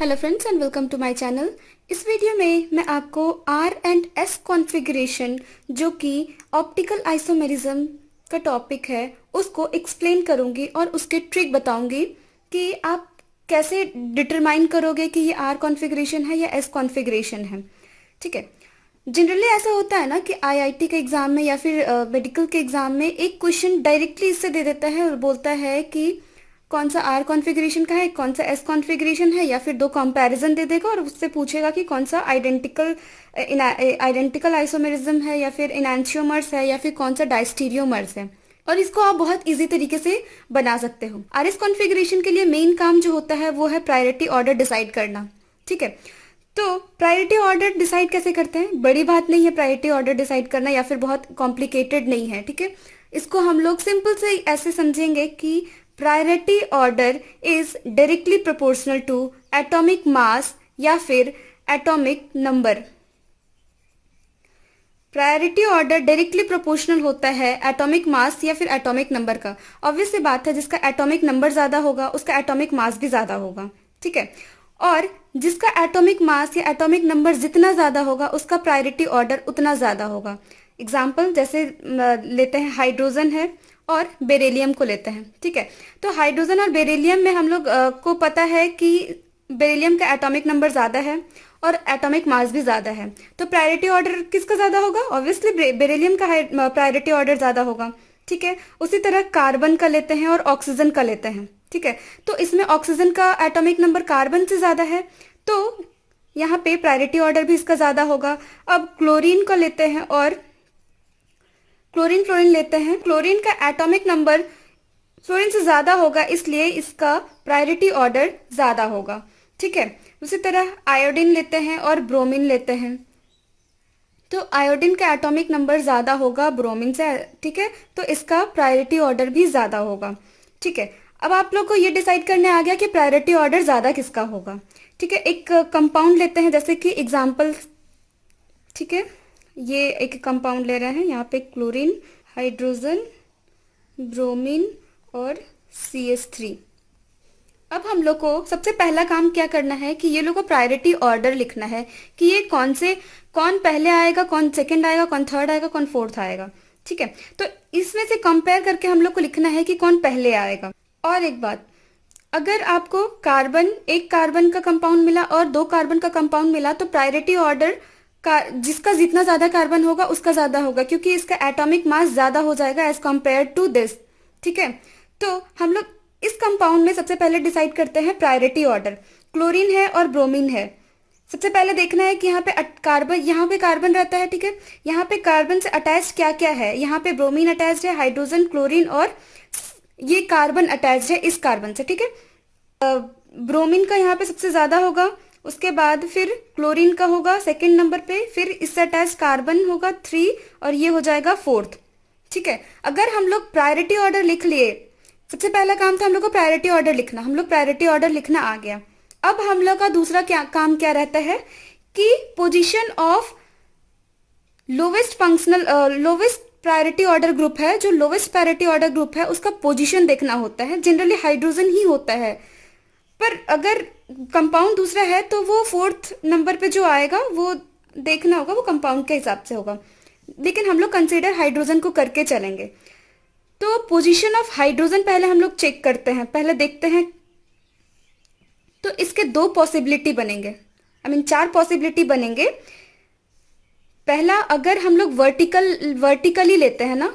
Hello friends and welcome to my channel. इस video में मैं आपको आर एंड एस कॉन्फ़िगरेशन जो कि ऑप्टिकल आइसोमेरिज्म का टॉपिक है उसको एक्सप्लेन करूंगी और उसके ट्रिक बताऊंगी कि आप कैसे डिटरमाइन करोगे कि ये आर कॉन्फ़िगरेशन है या एस कॉन्फ़िगरेशन है। ठीक है, जनरली ऐसा होता है ना कि आईआईटी के एग्ज़ाम में या फिर मेडिकल के एग्ज़ाम में एक क्वेश्चन डायरेक्टली इससे दे देता है और बोलता है कि कौन सा आर कॉन्फ़िगरेशन का है, कौन सा एस कॉन्फ़िगरेशन है, या फिर दो कंपैरिजन दे देगा और उससे पूछेगा कि कौन सा आइडेंटिकल आइसोमेरिज्म है या फिर इनैंशियोमर्स है या फिर कौन सा डायस्टीरियोमर्स है। और इसको आप बहुत इजी तरीके से बना सकते हो। आर एस कॉन्फ़िगरेशन के लिए मेन काम जो होता है वो है प्रायोरिटी ऑर्डर डिसाइड करना। ठीक है, तो प्रायोरिटी ऑर्डर डिसाइड कैसे करते हैं? बड़ी बात नहीं है प्रायोरिटी ऑर्डर डिसाइड करना या फिर बहुत कॉम्प्लिकेटेड नहीं है। ठीक है, इसको हम लोग सिंपल से ऐसे समझेंगे कि priority order is directly proportional to atomic mass या फिर atomic number. Priority order directly proportional होता है एटॉमिक मास या फिर एटॉमिक नंबर का। ऑब्वियस सी बात है, जिसका एटॉमिक नंबर ज्यादा होगा उसका एटॉमिक मास भी ज्यादा होगा। ठीक है, और जिसका एटॉमिक मास या एटॉमिक नंबर जितना ज्यादा होगा उसका प्रायोरिटी ऑर्डर उतना ज्यादा होगा। एग्जाम्पल जैसे लेते हैं, हाइड्रोजन है और बेरिलियम को लेते हैं। ठीक है, तो हाइड्रोजन और बेरिलियम में हम लोग को पता है कि बेरिलियम का एटॉमिक नंबर ज्यादा है और एटॉमिक मास भी ज्यादा है, तो प्रायोरिटी ऑर्डर किसका ज्यादा होगा? ऑब्वियसली बेरिलियम का प्रायोरिटी ऑर्डर ज्यादा होगा। ठीक है, उसी तरह कार्बन का लेते हैं और ऑक्सीजन का लेते हैं। ठीक है, तो इसमें ऑक्सीजन का एटॉमिक नंबर कार्बन से ज्यादा है, तो यहाँ पे प्रायोरिटी ऑर्डर भी इसका ज्यादा होगा। अब क्लोरीन का लेते हैं और फ्लोरीन लेते हैं। क्लोरीन का एटॉमिक नंबर फ्लोरीन से ज्यादा होगा, इसलिए इसका प्रायोरिटी ऑर्डर ज्यादा होगा। ठीक है, उसी तरह आयोडीन लेते हैं और ब्रोमीन लेते हैं, तो आयोडीन का एटॉमिक नंबर ज्यादा होगा ब्रोमीन से। ठीक है, तो इसका प्रायोरिटी ऑर्डर भी ज्यादा होगा। ठीक है, अब आप लोग को ये डिसाइड करने आ गया कि प्रायोरिटी ऑर्डर ज्यादा किसका होगा। ठीक है, एक कंपाउंड लेते हैं जैसे कि एग्जाम्पल। ठीक है, ये एक कंपाउंड ले रहे हैं, यहाँ पे क्लोरीन, हाइड्रोजन, ब्रोमीन और CH3। अब हम लोग को सबसे पहला काम क्या करना है कि ये लोग को प्रायोरिटी ऑर्डर लिखना है कि ये कौन पहले आएगा, कौन सेकंड आएगा, कौन थर्ड आएगा, कौन फोर्थ आएगा। ठीक है, तो इसमें से कंपेयर करके हम लोग को लिखना है कि कौन पहले आएगा। और एक बात, अगर आपको एक कार्बन का कंपाउंड मिला और दो कार्बन का कंपाउंड मिला, तो प्रायोरिटी ऑर्डर जिसका जितना ज्यादा कार्बन होगा उसका ज्यादा होगा, क्योंकि इसका एटॉमिक मास ज्यादा हो जाएगा एज कंपेयर टू दिस। ठीक है, तो हम लोग इस कंपाउंड में सबसे पहले डिसाइड करते हैं प्रायोरिटी ऑर्डर। क्लोरीन है और ब्रोमीन है, सबसे पहले देखना है कि यहाँ पे कार्बन रहता है। ठीक है, यहाँ पे कार्बन से अटैच क्या क्या है, यहाँ पे ब्रोमीन अटैच्ड है, हाइड्रोजन, क्लोरीन और ये कार्बन अटैच्ड है इस कार्बन से। ठीक है, ब्रोमीन का यहाँ पे सबसे ज्यादा होगा, उसके बाद फिर क्लोरीन का होगा सेकंड नंबर पे, फिर इससे अटैच कार्बन होगा 3 और ये हो जाएगा 4th। ठीक है, अगर हम लोग प्रायोरिटी ऑर्डर लिख लिए, सबसे पहला काम था हम लोग को प्रायोरिटी ऑर्डर लिखना, हम लोग प्रायोरिटी ऑर्डर लिखना आ गया। अब हम लोग का दूसरा काम क्या रहता है कि position of lowest priority order group है, जो लोवेस्ट प्रायोरिटी ऑर्डर ग्रुप है उसका पोजीशन देखना होता है। जनरली हाइड्रोजन ही होता है, पर अगर कंपाउंड दूसरा है तो वो 4th नंबर पे जो आएगा वो देखना होगा, वो कंपाउंड के हिसाब से होगा, लेकिन हम लोग कंसीडर हाइड्रोजन को करके चलेंगे। तो पोजीशन ऑफ हाइड्रोजन पहले हम लोग चेक करते हैं, पहले देखते हैं। तो इसके 2 पॉसिबिलिटी बनेंगे, चार पॉसिबिलिटी बनेंगे। पहला, अगर हम लोग वर्टिकली लेते हैं ना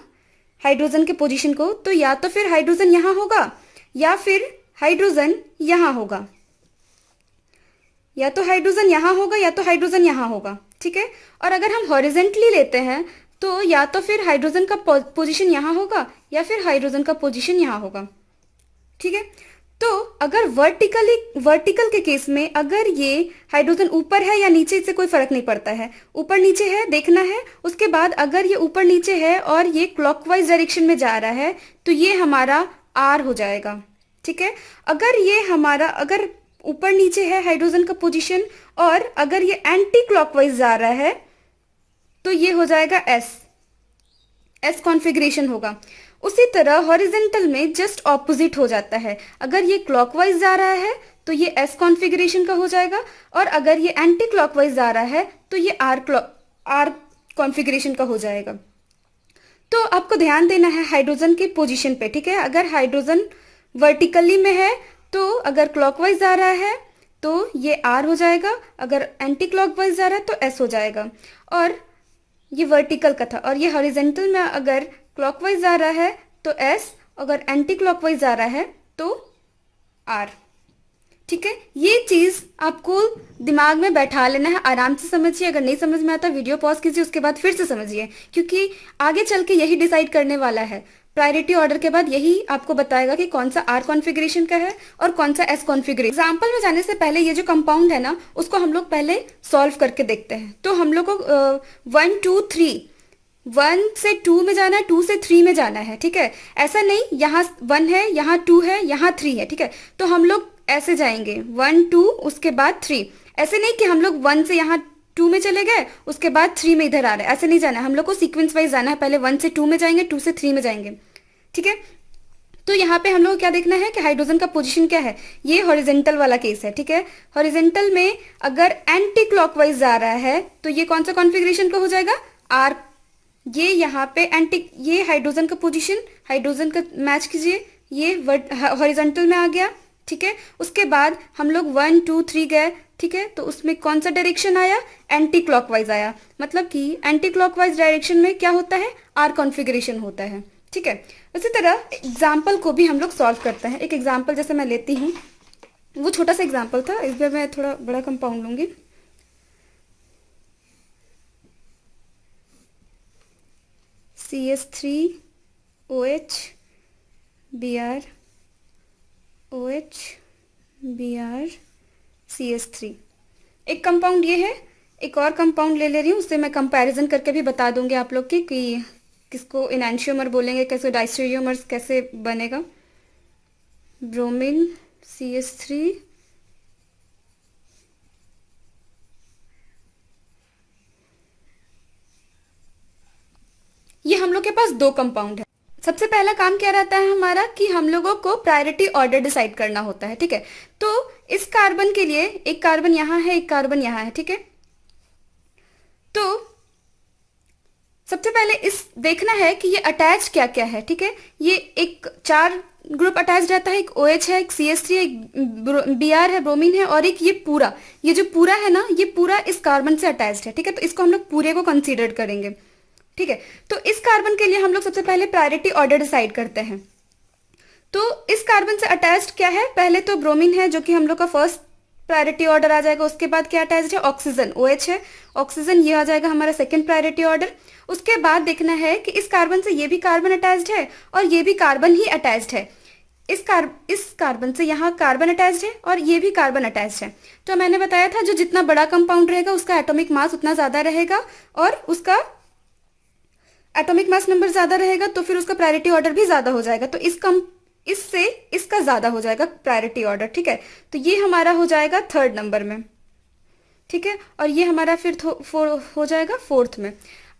हाइड्रोजन के पोजीशन को, तो या तो फिर हाइड्रोजन यहां होगा या फिर हाइड्रोजन यहां होगा, या तो हाइड्रोजन यहां होगा या तो हाइड्रोजन यहां होगा। ठीक है, और अगर हम हॉरिजेंटली लेते हैं तो या तो फिर हाइड्रोजन का पोजीशन यहां होगा या फिर हाइड्रोजन का पोजीशन यहां होगा। ठीक है, तो अगर वर्टिकल के केस में अगर ये हाइड्रोजन ऊपर है या नीचे, इससे कोई फर्क नहीं पड़ता है, ऊपर नीचे है देखना है। उसके बाद अगर ये ऊपर नीचे है और ये क्लॉकवाइज डायरेक्शन में जा रहा है तो ये हमारा आर हो जाएगा। ठीक है, अगर ऊपर नीचे है हाइड्रोजन का पोजीशन और अगर ये एंटी क्लॉकवाइज जा रहा है तो ये हो जाएगा एस कॉन्फ़िगरेशन होगा। उसी तरह हॉरिजेंटल में जस्ट ऑपोजिट हो जाता है, अगर ये क्लॉकवाइज जा रहा है तो ये एस कॉन्फ़िगरेशन का हो जाएगा, और अगर ये एंटी क्लॉकवाइज जा रहा है तो ये आर कॉन्फ़िगरेशन का हो जाएगा। तो आपको ध्यान देना है हाइड्रोजन की पोजीशन पे, ठीक है। अगर हाइड्रोजन वर्टिकली में है तो अगर क्लॉकवाइज जा रहा है तो ये आर हो जाएगा, अगर एंटी क्लॉकवाइज जा रहा है तो एस हो जाएगा। और ये वर्टिकल का था, और ये हॉरिजेंटल में अगर क्लॉकवाइज जा रहा है तो एस, अगर एंटी क्लॉकवाइज जा रहा है तो आर, ठीक है। ये चीज आपको दिमाग में बैठा लेना है, आराम से समझिए। अगर नहीं समझ में आता वीडियो पॉज कीजिए, उसके बाद फिर से समझिए, क्योंकि आगे चल के यही डिसाइड करने वाला है। प्रायोरिटी ऑर्डर के बाद यही आपको बताएगा कि कौन सा आर कॉन्फ़िगरेशन का है और कौन सा एस कॉन्फ़िगरेशन। एग्जाम्पल में जाने से पहले ये जो कंपाउंड है ना, उसको हम लोग पहले सॉल्व करके देखते हैं। तो हम लोग को 1 2 3 1 से 2 में जाना है, 2 से 3 में जाना है, ठीक है। ऐसा नहीं यहाँ 1 है, यहाँ 2 है, यहाँ 3 है, ठीक है। तो हम लोग ऐसे जाएंगे 1 2 उसके बाद 3। ऐसे नहीं कि हम लोग 1 से यहाँ 2 में चले गए उसके बाद 3 में इधर आ रहे हैं, ऐसे नहीं जाना है। हम लोग को सीक्वेंस वाइज जाना है, पहले 1 से 2 में जाएंगे, 2 से 3 में जाएंगे, ठीक है। तो यहाँ पे हम लोग क्या देखना है कि हाइड्रोजन का पोजीशन क्या है। ये हॉरिजेंटल वाला केस है, ठीक है। हॉरिजेंटल में अगर एंटी क्लॉकवाइज जा रहा है तो ये कौन सा कॉन्फ़िगरेशन का हो जाएगा, आर। ये यहाँ पे ये हाइड्रोजन का पोजीशन, हाइड्रोजन का मैच कीजिए, ये हॉरिजेंटल में आ गया, ठीक है। उसके बाद हम लोग 1 2 3 गए, ठीक है। तो उसमें कौन सा डायरेक्शन आया, एंटी क्लॉकवाइज आया, मतलब कि एंटी क्लॉकवाइज डायरेक्शन में क्या होता है, आर कॉन्फ़िगरेशन होता है, ठीक है। उसी तरह एग्जाम्पल को भी हम लोग सॉल्व करते हैं। एक एग्जाम्पल जैसे मैं लेती हूँ, वो छोटा सा एग्जाम्पल था, इस बार मैं थोड़ा बड़ा कंपाउंड लूंगी। CH3OH Br OH Br CH3 एक कंपाउंड ये है। एक और कंपाउंड ले रही हूँ, उससे मैं कंपैरिजन करके भी बता दूंगी आप लोग की कि किसको इनैंशियोमर बोलेंगे, कैसे डाइस्टेरियोमर्स कैसे बनेगा। ब्रोमीन CH3 ये हम लोग के पास दो कंपाउंड है। सबसे पहला काम क्या रहता है हमारा कि हम लोगों को प्रायोरिटी ऑर्डर डिसाइड करना होता है, ठीक है। तो इस कार्बन के लिए एक कार्बन यहाँ है, एक कार्बन यहाँ है, ठीक है। तो सबसे पहले इस देखना है कि ये अटैच क्या क्या है, ठीक है। ये एक 4 ग्रुप अटैच रहता है, एक OH है, एक CH3 है, एक Br है, ब्रोमीन है, और एक ये जो पूरा है ना, ये पूरा इस कार्बन से अटैच्ड है, ठीक है। तो इसको हम लोग पूरे को कंसीडर करेंगे, ठीक है। तो इस कार्बन के लिए हम लोग सबसे पहले प्रायोरिटी ऑर्डर डिसाइड करते हैं। तो इस कार्बन से अटैच्ड क्या है, पहले तो ब्रोमीन है जो कि हम लोग का फर्स्ट प्रायोरिटी ऑर्डर आ जाएगा। उसके बाद क्या अटैच्ड है, ऑक्सीजन, OH है, ऑक्सीजन, ये आ जाएगा हमारा सेकंड प्रायोरिटी ऑर्डर। उसके बाद देखना है कि इस कार्बन से ये भी कार्बन अटैच्ड है और ये भी कार्बन ही अटैच्ड है। इस कार्बन से यहाँ कार्बन अटैच्ड है और ये भी कार्बन अटैच्ड है। तो मैंने बताया था जो जितना बड़ा कंपाउंड रहेगा उसका एटॉमिक मास उतना ज्यादा रहेगा, और उसका एटॉमिक मास नंबर ज्यादा रहेगा तो फिर उसका प्रायोरिटी ऑर्डर भी ज्यादा हो जाएगा। तो इससे इसका ज्यादा हो जाएगा प्रायोरिटी ऑर्डर, ठीक है। तो ये हमारा हो जाएगा 3rd नंबर में, ठीक है। और ये हमारा फिर हो जाएगा 4th में।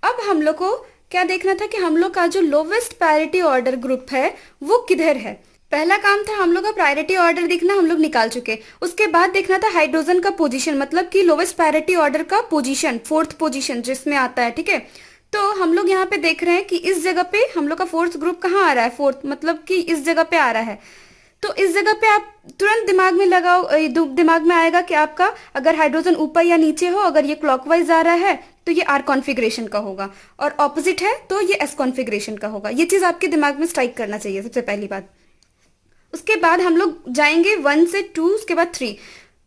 अब हम लोग को क्या देखना था कि हम लोग का जो लोवेस्ट प्रायोरिटी ऑर्डर ग्रुप है वो किधर है। पहला काम था हम लोग का प्रायोरिटी ऑर्डर देखना, हम लोग निकाल चुके। उसके बाद देखना था हाइड्रोजन का पोजीशन, मतलब कि लोवेस्ट प्रायोरिटी ऑर्डर का पोजीशन, 4th पोजीशन जिसमें आता है, ठीक है। तो हम लोग यहाँ पे देख रहे हैं कि इस जगह पे हम लोग का 4th ग्रुप कहाँ आ रहा है, 4th मतलब कि इस जगह पे आ रहा है। तो इस जगह पे आप तुरंत दिमाग में लगाओ, दिमाग में आएगा कि आपका अगर हाइड्रोजन ऊपर या नीचे हो, अगर ये क्लॉकवाइज आ रहा है तो ये आर कॉन्फ़िगरेशन का होगा, और ऑपोजिट है तो ये एस कॉन्फ़िगरेशन का होगा। ये चीज आपके दिमाग में स्ट्राइक करना चाहिए सबसे पहली बात। उसके बाद हम लोग जाएंगे 1 से 2, उसके बाद 3।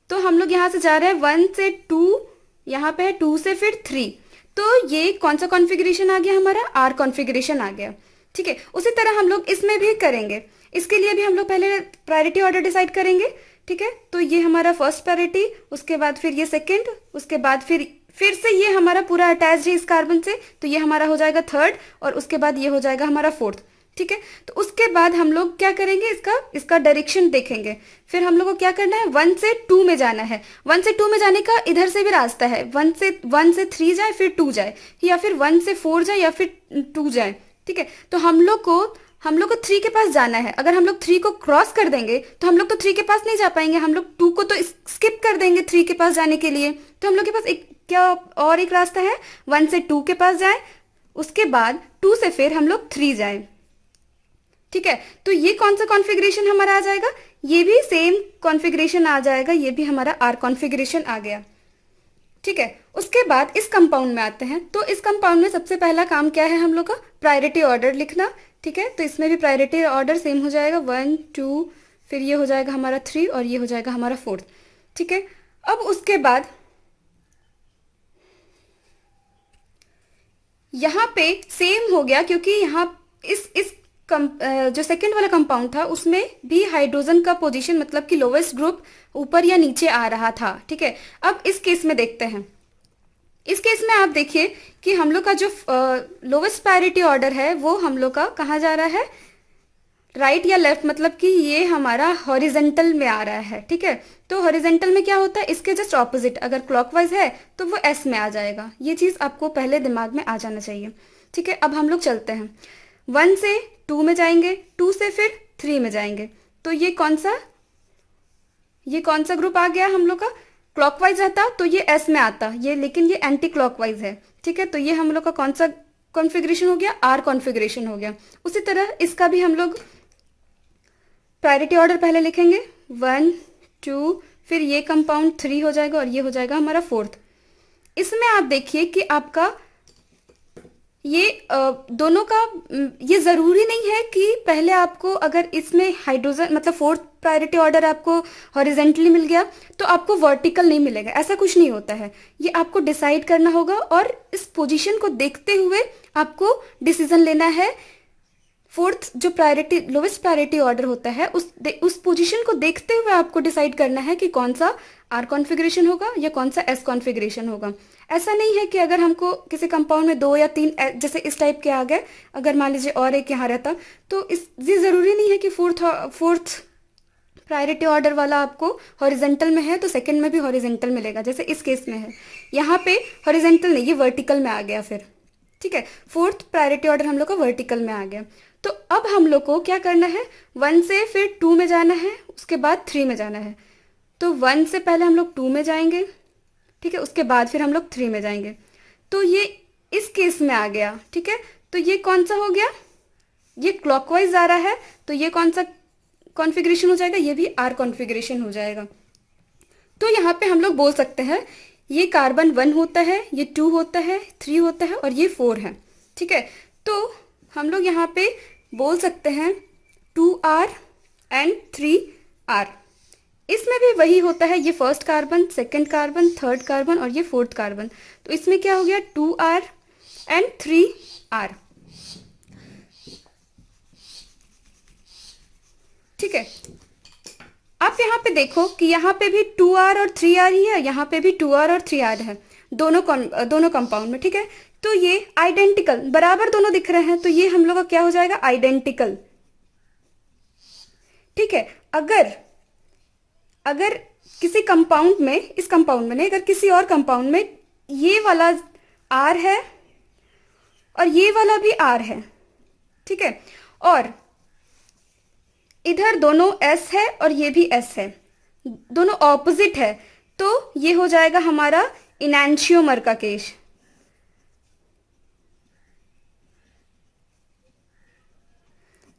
तो हम लोग यहाँ से जा रहे हैं 1 से 2, यहाँ पे है 2 से फिर 3। तो ये कौन सा कॉन्फ़िगरेशन आ गया हमारा, आर कॉन्फ़िगरेशन आ गया, ठीक है। उसी तरह हम लोग इसमें भी करेंगे। इसके लिए भी हम लोग पहले प्रायोरिटी ऑर्डर डिसाइड करेंगे, ठीक है। तो ये हमारा फर्स्ट प्रायोरिटी, उसके बाद फिर ये सेकंड, उसके बाद फिर से ये हमारा पूरा अटैच है इस कार्बन से, तो ये हमारा हो जाएगा 3rd, और उसके बाद ये हो जाएगा हमारा 4th, ठीक है। तो उसके बाद हम लोग क्या करेंगे, इसका डायरेक्शन देखेंगे। फिर हम लोग को क्या करना है, 1 से 2 में जाना है। 1 से 2 में जाने का इधर से भी रास्ता है, 1 से 3 जाए फिर 2 जाए, या फिर 1 से 4 जाए या फिर 2 जाए, ठीक है। तो हम लोग को हम लोग को 3 के पास जाना है। अगर हम लोग 3 को क्रॉस कर देंगे तो हम लोग तो 3 के पास नहीं जा पाएंगे, हम लोग 2 को तो स्किप कर देंगे 3 के पास जाने के लिए। तो हम लोग के पास एक क्या और एक रास्ता है, 1 से 2 के पास जाए, उसके बाद 2 से फिर हम लोग 3 जाए। ठीक है, तो ये कौन सा कॉन्फ़िगरेशन हमारा आ जाएगा, ये भी सेम कॉन्फ़िगरेशन आ जाएगा, ये भी हमारा आर कॉन्फ़िगरेशन आ गया। ठीक है, उसके बाद इस कंपाउंड में आते हैं। तो इस कंपाउंड में सबसे पहला काम क्या है हम लोग का, प्रायोरिटी ऑर्डर लिखना। ठीक है, तो इसमें भी प्रायोरिटी ऑर्डर सेम हो जाएगा, 1 2, फिर ये हो जाएगा हमारा 3 और ये हो जाएगा हमारा 4। ठीक है, अब उसके बाद यहाँ पे सेम हो गया, क्योंकि यहाँ इस जो सेकंड वाला कंपाउंड था उसमें भी हाइड्रोजन का पोजीशन मतलब कि लोवेस्ट ग्रुप ऊपर या नीचे आ रहा था। ठीक है, अब इस केस में देखते हैं। इस केस में आप देखिए कि हम लोग का जो लोवेस्ट प्रायोरिटी ऑर्डर है वो हम लोग का कहाँ जा रहा है, राइट या लेफ्ट, मतलब कि ये हमारा हॉरिजेंटल में आ रहा है। ठीक है, तो हॉरिजेंटल में क्या होता है, इसके जस्ट ऑपोजिट, अगर क्लॉकवाइज है तो वो एस में आ जाएगा। ये चीज़ आपको पहले दिमाग में आ जाना चाहिए। ठीक है, अब हम लोग चलते हैं, 1 से 2 में जाएंगे, 2 से फिर 3 में जाएंगे। तो ये कौन सा ग्रुप आ गया हम लोग का, क्लॉकवाइज रहता तो ये एस में आता, ये लेकिन ये एंटी क्लॉकवाइज है। ठीक है, तो ये हम लोग का कौन सा कॉन्फ़िगरेशन हो गया, आर कॉन्फ़िगरेशन हो गया। उसी तरह इसका भी हम लोग प्रायोरिटी ऑर्डर पहले लिखेंगे, 1 2, फिर ये कंपाउंड 3 हो जाएगा और ये हो जाएगा हमारा 4th। इसमें आप देखिए कि आपका ये दोनों का ये ज़रूरी नहीं है कि पहले आपको, अगर इसमें हाइड्रोजन मतलब 4th प्रायोरिटी ऑर्डर आपको हॉरिजेंटली मिल गया तो आपको वर्टिकल नहीं मिलेगा, ऐसा कुछ नहीं होता है। ये आपको डिसाइड करना होगा और इस पोजीशन को देखते हुए आपको डिसीजन लेना है। 4th जो प्रायोरिटी लोवेस्ट प्रायोरिटी ऑर्डर होता है उस पोजीशन को देखते हुए आपको डिसाइड करना है कि कौन सा आर कॉन्फ़िगरेशन होगा या कौन सा एस कॉन्फ़िगरेशन होगा। ऐसा नहीं है कि अगर हमको किसी कंपाउंड में 2 या 3 जैसे इस टाइप के आ गए, अगर मान लीजिए और एक यहाँ रहता, तो ये ज़रूरी नहीं है कि फोर्थ प्रायोरिटी ऑर्डर वाला आपको हॉरिजेंटल में है तो सेकंड में भी हॉरिजेंटल मिलेगा, जैसे इस केस में है। यहाँ पे हॉरिजेंटल नहीं, ये वर्टिकल में आ गया फिर। ठीक है, 4th प्रायोरिटी ऑर्डर हम लोग का वर्टिकल में आ गया। तो अब हम लोग को क्या करना है, 1 से फिर 2 में जाना है, उसके बाद 3 में जाना है। तो 1 से पहले हम लोग 2 में जाएंगे, ठीक है, उसके बाद फिर हम लोग 3 में जाएंगे। तो ये इस केस में आ गया। ठीक है, तो ये कौन सा हो गया, ये क्लॉकवाइज आ रहा है, तो ये कौन सा कॉन्फ़िगरेशन हो जाएगा, ये भी आर कॉन्फ़िगरेशन हो जाएगा। तो यहाँ पे हम लोग बोल सकते हैं ये कार्बन 1 होता है, ये 2 होता है, 3 होता है और ये 4 है। ठीक है, तो हम लोग यहाँ पे बोल सकते हैं 2R एंड 3R। इसमें भी वही होता है, ये first carbon, second carbon, third carbon और ये 4th कार्बन। तो इसमें क्या हो गया, 2R एंड 3R। ठीक है, आप यहाँ पे देखो कि यहाँ पे भी 2R और 3R ही है, यहाँ पे भी 2R और 3R है, दोनों कंपाउंड में। ठीक है, तो ये आइडेंटिकल बराबर दोनों दिख रहे हैं, तो ये हम लोग का क्या हो जाएगा, आइडेंटिकल। ठीक है, अगर किसी कंपाउंड में, इस कंपाउंड में नहीं, अगर किसी और कंपाउंड में ये वाला R है और ये वाला भी R है, ठीक है, और इधर दोनों S है और ये भी S है, दोनों ऑपोजिट है, तो ये हो जाएगा हमारा इनैंशियोमर का केस।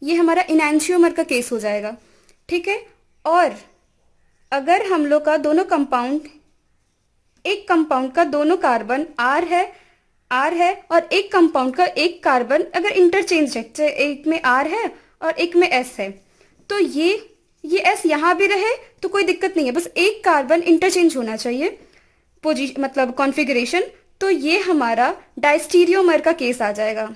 ये हमारा इनैंशियोमर का केस हो जाएगा। ठीक है, और अगर हम लोग का दोनों कंपाउंड, एक कंपाउंड का दोनों कार्बन R है और एक कंपाउंड का एक कार्बन अगर इंटरचेंज है, चाहे एक में R है और एक में S है, तो ये S यहाँ भी रहे तो कोई दिक्कत नहीं है, बस एक कार्बन इंटरचेंज होना चाहिए पोजीशन मतलब कॉन्फ़िगरेशन। तो ये हमारा डायस्टीरियोमर का केस आ जाएगा।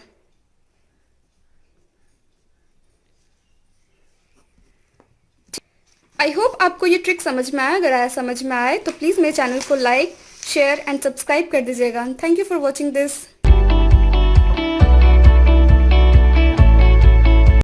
आई होप आपको ये ट्रिक समझ में आया। अगर समझ में आए तो प्लीज़ मेरे चैनल को लाइक, शेयर एंड सब्सक्राइब कर दीजिएगा। Thank you for watching this.